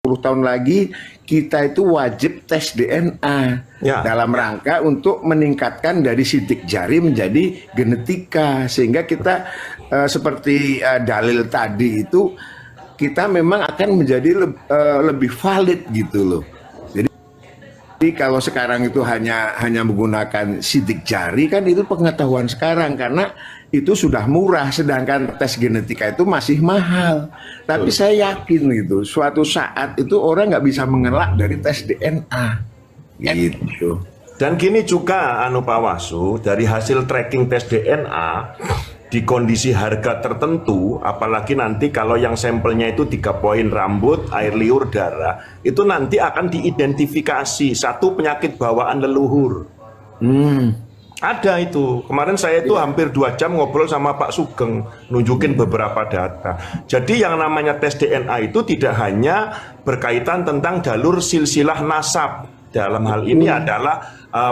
10 tahun lagi kita itu wajib tes DNA dalam rangka untuk meningkatkan dari sidik jari menjadi genetika, sehingga kita seperti dalil tadi itu kita memang akan menjadi lebih valid gitu loh. Jadi kalau sekarang itu hanya menggunakan sidik jari kan itu pengetahuan sekarang karena itu sudah murah, sedangkan tes genetika itu masih mahal. Tapi saya yakin gitu, suatu saat itu orang nggak bisa mengelak dari tes DNA gitu. Dan gini juga Pak Wasu, dari hasil tracking tes DNA di kondisi harga tertentu, apalagi nanti kalau yang sampelnya itu 3 poin rambut, air liur, darah, itu nanti akan diidentifikasi satu penyakit bawaan leluhur. Ada itu. Kemarin saya itu hampir 2 jam ngobrol sama Pak Sugeng, nunjukin beberapa data. Jadi yang namanya tes DNA itu tidak hanya berkaitan tentang jalur silsilah nasab. Dalam hal ini adalah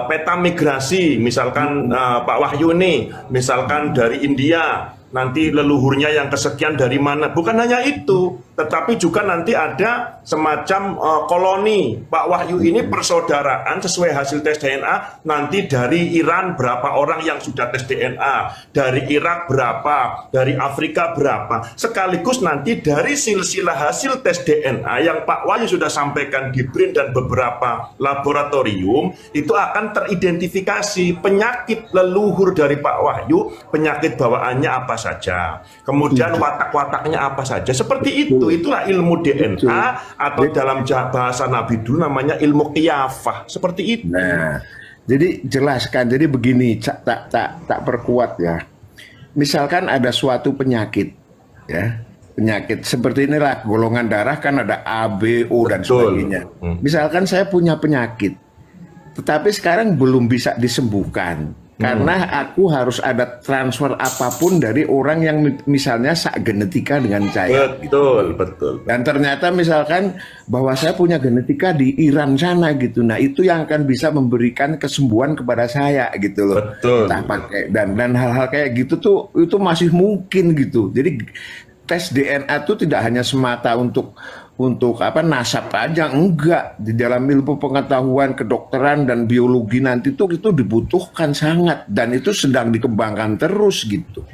peta migrasi, misalkan Pak Wahyu nih, misalkan dari India, nanti leluhurnya yang kesekian dari mana. Bukan hanya itu, tetapi juga nanti ada semacam koloni. Pak Wahyu ini persaudaraan sesuai hasil tes DNA, nanti dari Iran berapa orang yang sudah tes DNA, dari Irak berapa, dari Afrika berapa. Sekaligus nanti dari silsilah hasil tes DNA yang Pak Wahyu sudah sampaikan di BRIN dan beberapa laboratorium, itu akan teridentifikasi penyakit leluhur dari Pak Wahyu, penyakit bawaannya apa saja, kemudian watak-wataknya apa saja, seperti itu. Itulah ilmu DNA atau dalam bahasa Nabi dulu namanya ilmu qiyafah, seperti itu. Nah, jadi jelaskan, jadi begini, tak perkuat ya. Misalkan ada suatu penyakit, ya, penyakit seperti inilah, golongan darah kan ada A, B, O dan sebagainya. Misalkan saya punya penyakit, tetapi sekarang belum bisa disembuhkan. Karena aku harus ada transfer apapun dari orang yang misalnya genetika dengan saya. Betul. Dan ternyata misalkan bahwa saya punya genetika di Iran sana gitu. Nah itu yang akan bisa memberikan kesembuhan kepada saya gitu loh. Betul. Nah, pakai dan hal-hal kayak gitu tuh itu masih mungkin gitu. Jadi tes DNA itu tidak hanya semata untuk nasab aja, enggak. Di dalam ilmu pengetahuan kedokteran dan biologi nanti itu dibutuhkan sangat, dan itu sedang dikembangkan terus gitu.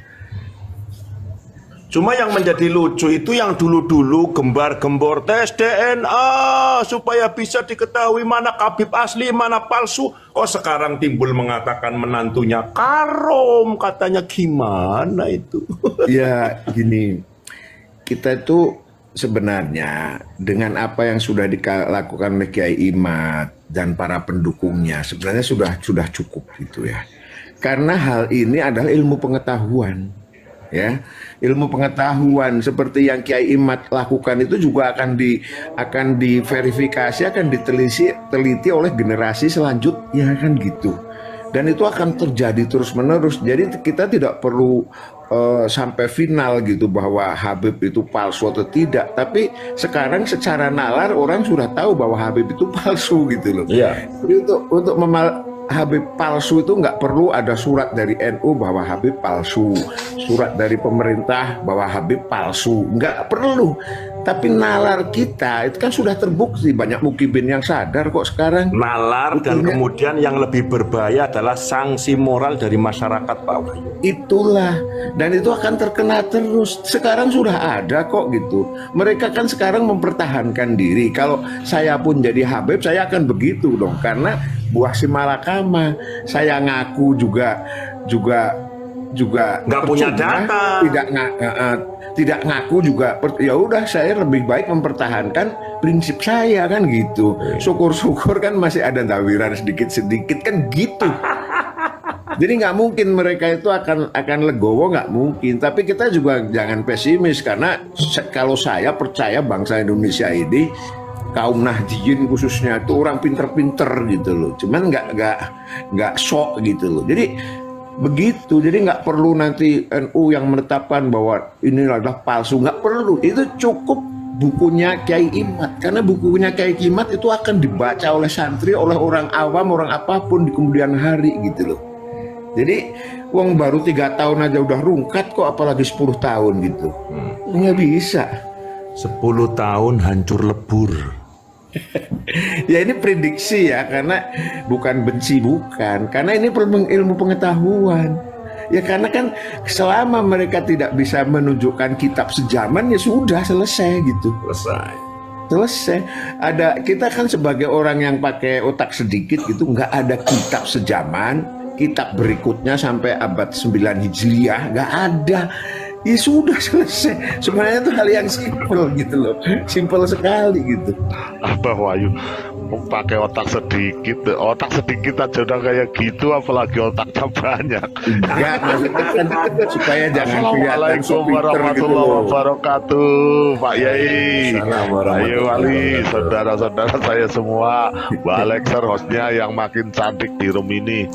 Cuma yang menjadi lucu itu yang dulu-dulu gembar-gembor tes DNA supaya bisa diketahui mana kabib asli, mana palsu. Kok sekarang timbul mengatakan menantunya karom, katanya gimana itu? Ya gini, kita itu sebenarnya dengan apa yang sudah dilakukan oleh Kiai Imad dan para pendukungnya sebenarnya sudah cukup gitu ya. Karena hal ini adalah ilmu pengetahuan, ya. Ilmu pengetahuan seperti yang Kiai Imad lakukan itu juga akan diverifikasi, akan diteliti oleh generasi selanjutnya kan gitu. Dan itu akan terjadi terus-menerus. Jadi kita tidak perlu sampai final gitu bahwa Habib itu palsu atau tidak. Tapi sekarang secara nalar orang sudah tahu bahwa Habib itu palsu gitu loh. Iya. Jadi untuk Habib palsu itu nggak perlu ada surat dari NU bahwa Habib palsu, surat dari pemerintah bahwa Habib palsu, nggak perlu. Tapi nalar kita itu kan sudah terbukti, banyak mukibin yang sadar kok sekarang. Nalar dan kemudian yang lebih berbahaya adalah sanksi moral dari masyarakat, Pak Wahyu. Itulah, dan itu akan terkena terus. Sekarang sudah ada kok gitu. Mereka kan sekarang mempertahankan diri. Kalau saya pun jadi Habib, saya akan begitu dong. Karena buah si malakama, saya ngaku juga nggak punya data, tidak ngaku juga. Ya udah, saya lebih baik mempertahankan prinsip saya kan gitu. Syukur-syukur kan masih ada tawiran sedikit-sedikit kan gitu. Jadi nggak mungkin mereka itu akan legowo, nggak mungkin. Tapi kita juga jangan pesimis, karena kalau saya percaya bangsa Indonesia ini, kaum Nahdliyin khususnya itu orang pinter-pinter gitu loh. Cuman nggak sok gitu loh. Jadi begitu, jadi nggak perlu nanti NU yang menetapkan bahwa ini adalah palsu, nggak perlu. Itu cukup bukunya Kiai Imad, karena bukunya Kiai Imad itu akan dibaca oleh santri, oleh orang awam, orang apapun di kemudian hari gitu loh. Jadi wong baru 3 tahun aja udah rungkat kok, apalagi 10 tahun gitu. Nggak bisa. 10 tahun hancur lebur. Ya ini prediksi ya, karena bukan benci, bukan. Karena ini ilmu pengetahuan. Ya karena kan selama mereka tidak bisa menunjukkan kitab sejaman, ya sudah selesai gitu. Selesai. Kita kan sebagai orang yang pakai otak sedikit gitu, nggak ada kitab sejaman, kitab berikutnya sampai abad 9 Hijriah, nggak ada. Ya sudah selesai. Sebenarnya itu hal yang simpel gitu loh, simpel sekali gitu. Apa Wahyu pakai otak sedikit aja udah kayak gitu, apalagi otaknya banyak. Enggak, maksudnya kan supaya jangan kelihatan Assalamualaikum warahmatullahi wabarakatuh, Pak Yai, Ayo Wali, saudara-saudara saya semua, Mbak Alexer hostnya yang makin cantik di room ini.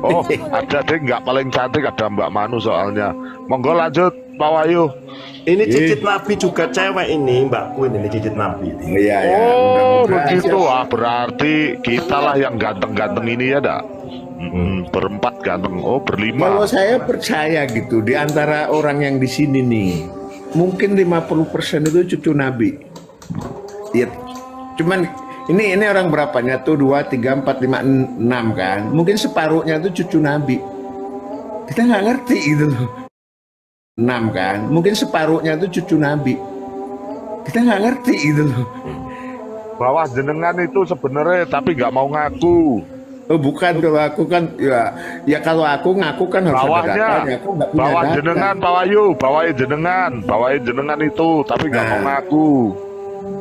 Oh, ada deh nggak paling cantik, ada Mbak Manu soalnya. Monggo lanjut Pak Wahyu. Ini cicit Nabi juga cewek ini, Mbak Queen, ini cicit Nabi. Iya, ya. Oh, begitu. Berarti kita lah yang ganteng-ganteng ini ya, dak? Berempat ganteng. Oh, berlima. Kalau saya percaya gitu, di antara orang yang di sini nih, mungkin 50% itu cucu Nabi. Ya, cuman ini orang berapanya tuh? 2, 3, 4, 5, 6 kan? Mungkin separuhnya itu cucu Nabi. Kita nggak ngerti gitu loh. 6 kan? Mungkin separuhnya itu cucu Nabi. Kita nggak ngerti gitu loh. Bahwa jenengan itu sebenarnya tapi nggak mau ngaku. Oh bukan, kalau aku kan ya kalau aku ngaku kan harus ada datanya. Aku nggak punya bawa data. Jenengan Pak Wahyu, bawain jenengan itu tapi nggak mau ngaku.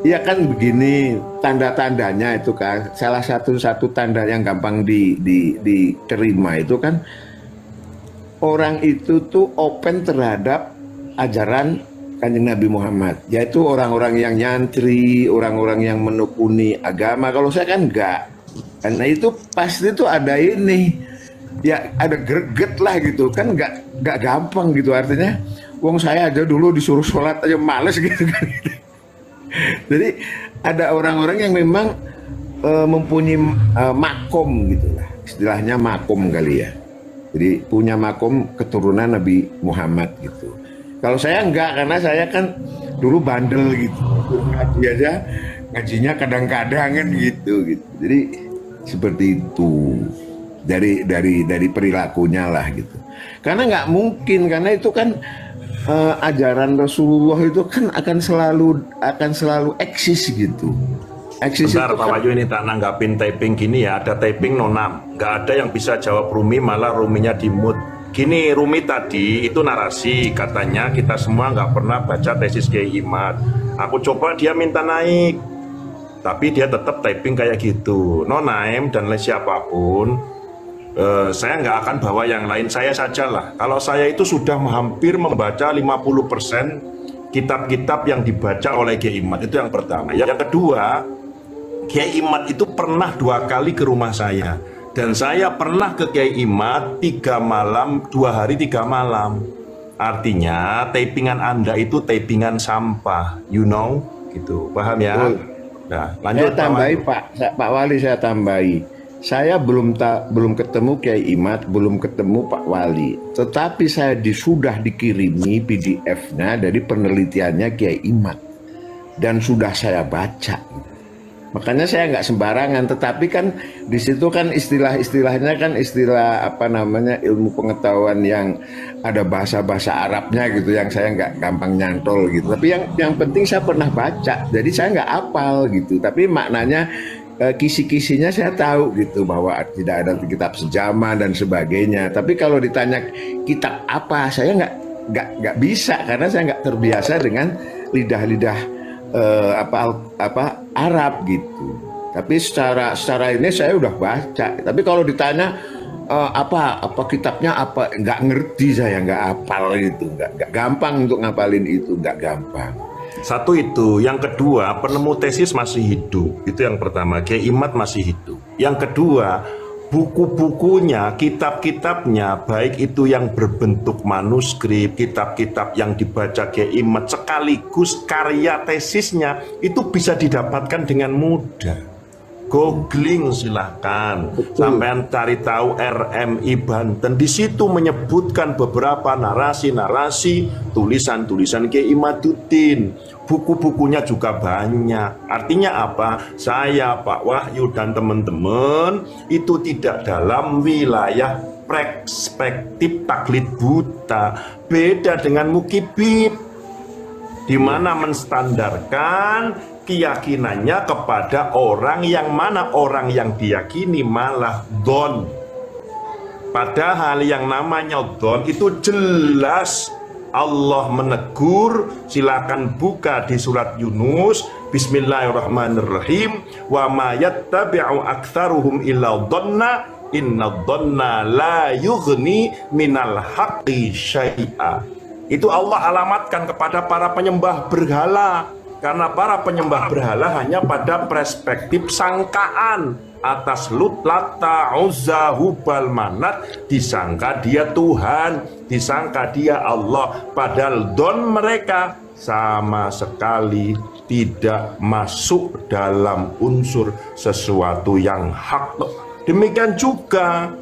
Iya kan begini, tanda-tandanya itu kan salah satu tanda yang gampang diterima itu kan orang itu tuh open terhadap ajaran Kanjeng Nabi Muhammad, yaitu orang-orang yang nyantri, orang-orang yang menekuni agama. Kalau saya kan enggak, karena itu pasti tuh ada ini, ya ada greget lah gitu kan, enggak gampang gitu, artinya wong saya aja dulu disuruh sholat aja males gitu kan. Jadi ada orang-orang yang memang mempunyai makom gitulah, istilahnya makom kali ya. Jadi punya makom keturunan Nabi Muhammad gitu. Kalau saya enggak, karena saya kan dulu bandel gitu. Ngaji aja, ngajinya kadang-kadang kan gitu. Jadi seperti itu dari perilakunya lah gitu. Karena nggak mungkin, karena itu kan ajaran Rasulullah itu kan akan selalu eksis gitu. Bentar Pak Wahyu, ini tak nanggapin typing gini ya, ada typing nonam, nggak ada yang bisa jawab Rumi, malah Ruminya di mute. Gini, Rumi tadi itu narasi, katanya kita semua nggak pernah baca tesis Kiai Imad. Aku coba dia minta naik, tapi dia tetap typing kayak gitu. Nonaim dan siapapun, saya nggak akan bawa yang lain, saya sajalah. Kalau saya itu sudah hampir membaca 50% kitab-kitab yang dibaca oleh Kiai Imad, itu yang pertama. Yang kedua, Kiai Imad itu pernah 2 kali ke rumah saya, dan saya pernah ke Kiai Imad 3 malam, 2 hari 3 malam. Artinya tapingan Anda itu tapingan sampah, you know, gitu, paham ya? Nah, lanjut. Saya tambahi Pak Wali, saya tambahi. Saya belum ketemu Kiai Imad, belum ketemu Pak Wali, tetapi saya sudah dikirimi PDF-nya dari penelitiannya Kiai Imad dan sudah saya baca. Makanya saya nggak sembarangan, tetapi kan di situ kan istilahnya kan istilah apa namanya, ilmu pengetahuan yang ada bahasa-bahasa Arabnya gitu, yang saya nggak gampang nyantol gitu. Tapi yang penting saya pernah baca, jadi saya nggak hafal gitu. Tapi maknanya kisi-kisinya saya tahu gitu, bahwa tidak ada kitab sejaman dan sebagainya. Tapi kalau ditanya kitab apa, saya nggak bisa, karena saya nggak terbiasa dengan lidah-lidah Arab gitu. Tapi secara ini saya udah baca. Tapi kalau ditanya apa kitabnya apa, nggak ngerti, saya nggak hafal gitu, nggak gampang untuk ngapalin itu, nggak gampang. Satu itu, yang kedua penemu tesis masih hidup, itu yang pertama, Kiai Imad masih hidup. Yang kedua, buku-bukunya, kitab-kitabnya, baik itu yang berbentuk manuskrip, kitab-kitab yang dibaca Kiai Imad, sekaligus karya tesisnya, itu bisa didapatkan dengan mudah. googling silahkan, sampean cari tahu RMI Banten, di situ menyebutkan beberapa narasi-narasi tulisan-tulisan Kiai Imaduddin. Buku-bukunya juga banyak. Artinya apa? Saya, Pak Wahyu dan teman-teman itu tidak dalam wilayah perspektif taklid buta. Beda dengan Mukibib, di mana menstandarkan keyakinannya kepada orang yang mana orang yang diyakini malah don. Padahal yang namanya don itu jelas Allah menegur. Silakan buka di surat Yunus, Bismillahirrahmanirrahim, wa ma yattabi'u aktsaruhum illa dhanna inna dhanna la yughni minal haqqi syai'a. Itu Allah alamatkan kepada para penyembah berhala, karena para penyembah berhala hanya pada perspektif sangkaan atas Lut, Lata, Uzza, Hubal, Manat, disangka dia Tuhan, disangka dia Allah, padahal don mereka sama sekali tidak masuk dalam unsur sesuatu yang hak. Demikian juga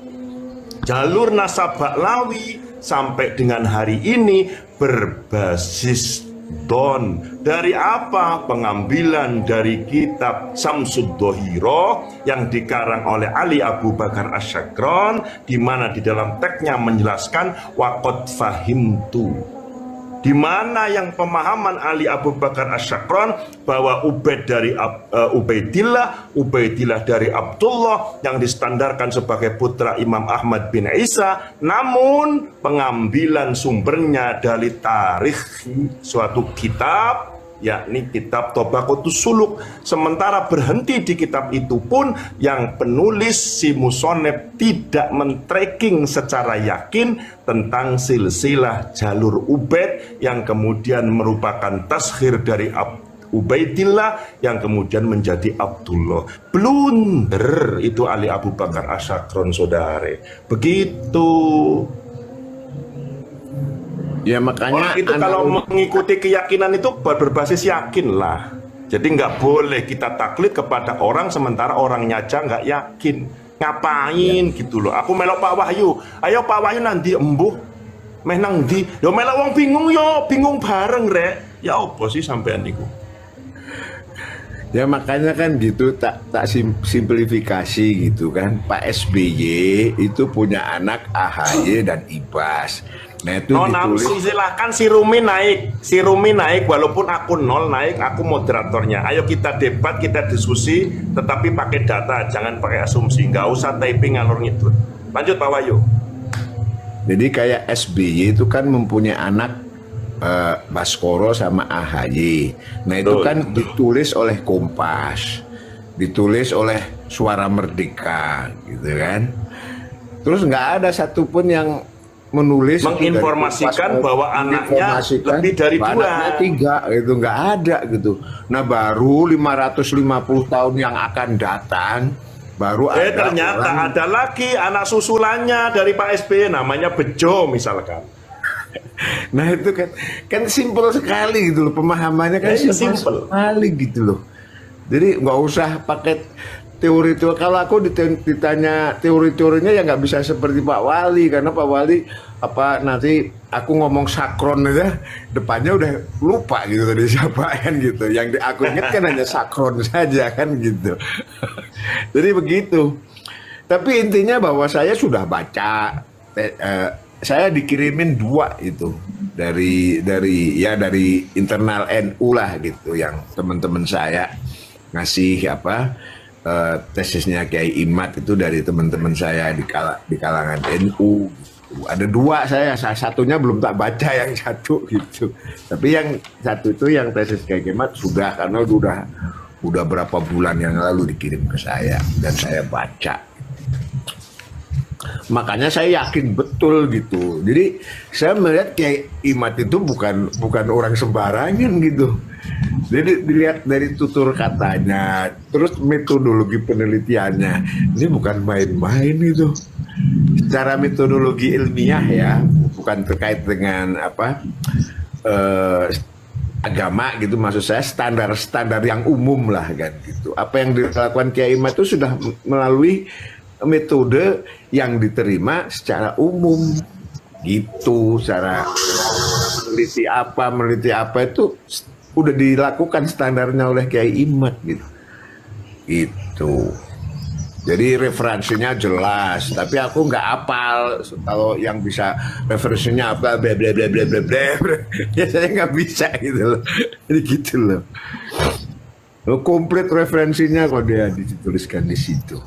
jalur Nasabaklawi sampai dengan hari ini berbasis don. Dari apa? Pengambilan dari kitab Samsud Dohiro yang dikarang oleh Ali Abu Bakar Asyakron, di mana di dalam teksnya menjelaskan waqad fahimtu, di mana yang pemahaman Ali Abu Bakar Asyakron bahwa Ubaid dari Ubaidillah dari Abdullah yang distandarkan sebagai putra Imam Ahmad bin Isa, namun pengambilan sumbernya dari tarikh suatu kitab, yakni kitab Tabaqatus Suluk. Sementara berhenti di kitab itu pun yang penulis si musonep tidak men-tracking secara yakin tentang silsilah jalur Ubaid yang kemudian merupakan taskhir dari Ubaidillah yang kemudian menjadi Abdullah. Blunder itu Ali Abu Bakar Asyakron, saudare. Begitu. Ya makanya orang itu kalau mengikuti keyakinan itu berbasis yakin lah. Jadi nggak boleh kita taklid kepada orang sementara orangnya aja nggak yakin. Ngapain gitu loh. Aku melok Pak Wahyu. Ayo Pak Wahyu nanti embuh. Meh nang ndi? Yo melok wong bingung yo, bingung bareng rek. Ya opo sih sampean niku? Ya makanya kan gitu, tak simplifikasi gitu kan. Pak SBY itu punya anak AHY dan Ibas. Nah itu ditulis. Silahkan si Rumi naik walaupun aku nol naik, aku moderatornya. Ayo kita debat, kita diskusi, tetapi pakai data, jangan pakai asumsi. Nggak usah typing ngalor ngidul. Lanjut Pak Wahyu. Jadi kayak SBY itu kan mempunyai anak Baskoro sama AHY. Nah itu kan ditulis oleh Kompas, ditulis oleh Suara Merdeka gitu kan. Terus nggak ada satupun yang menulis menginformasikan bahwa anaknya lebih dari dua, anaknya 3 gitu, nggak ada gitu. Nah baru 550 tahun yang akan datang baru ada ternyata orang... ada lagi anak susulannya dari Pak SBY namanya Bejo misalkan. Nah itu kan simpel sekali gitu loh, pemahamannya kan simpel sekali gitu loh. Jadi nggak usah pakai teori-teori. Kalau aku ditanya teori-teorinya ya nggak bisa seperti Pak Wali, karena Pak Wali apa nanti aku ngomong sakron aja depannya udah lupa gitu tadi siapa kan gitu. Yang aku ingat kan hanya sakron saja kan gitu. Jadi begitu. Tapi intinya bahwa saya sudah baca, saya dikirimin 2 itu dari internal NU lah gitu, yang teman-teman saya ngasih apa tesisnya Kiai Imad itu dari teman-teman saya di kalangan NU. Ada 2 saya, satunya belum tak baca, yang satu gitu. Tapi yang satu itu yang tesis Kiai Imad sudah, karena udah berapa bulan yang lalu dikirim ke saya dan saya baca. Makanya saya yakin betul gitu. Jadi saya melihat Kiai Imad itu bukan orang sembarangan gitu. Jadi dilihat dari tutur katanya, terus metodologi penelitiannya, ini bukan main-main itu. Secara metodologi ilmiah ya, bukan terkait dengan apa agama gitu, maksud saya standar-standar yang umum lah kan gitu. Apa yang dilakukan Kiai Imad itu sudah melalui metode yang diterima secara umum gitu. Secara meneliti apa itu udah dilakukan standarnya oleh Kiai Imad gitu. Itu. Jadi referensinya jelas, tapi aku nggak hafal. Kalau yang bisa referensinya apa, bla bla bla bla bla bla, ya saya nggak bisa gitu loh. Jadi gitu loh. Komplit referensinya kok dia dituliskan di situ.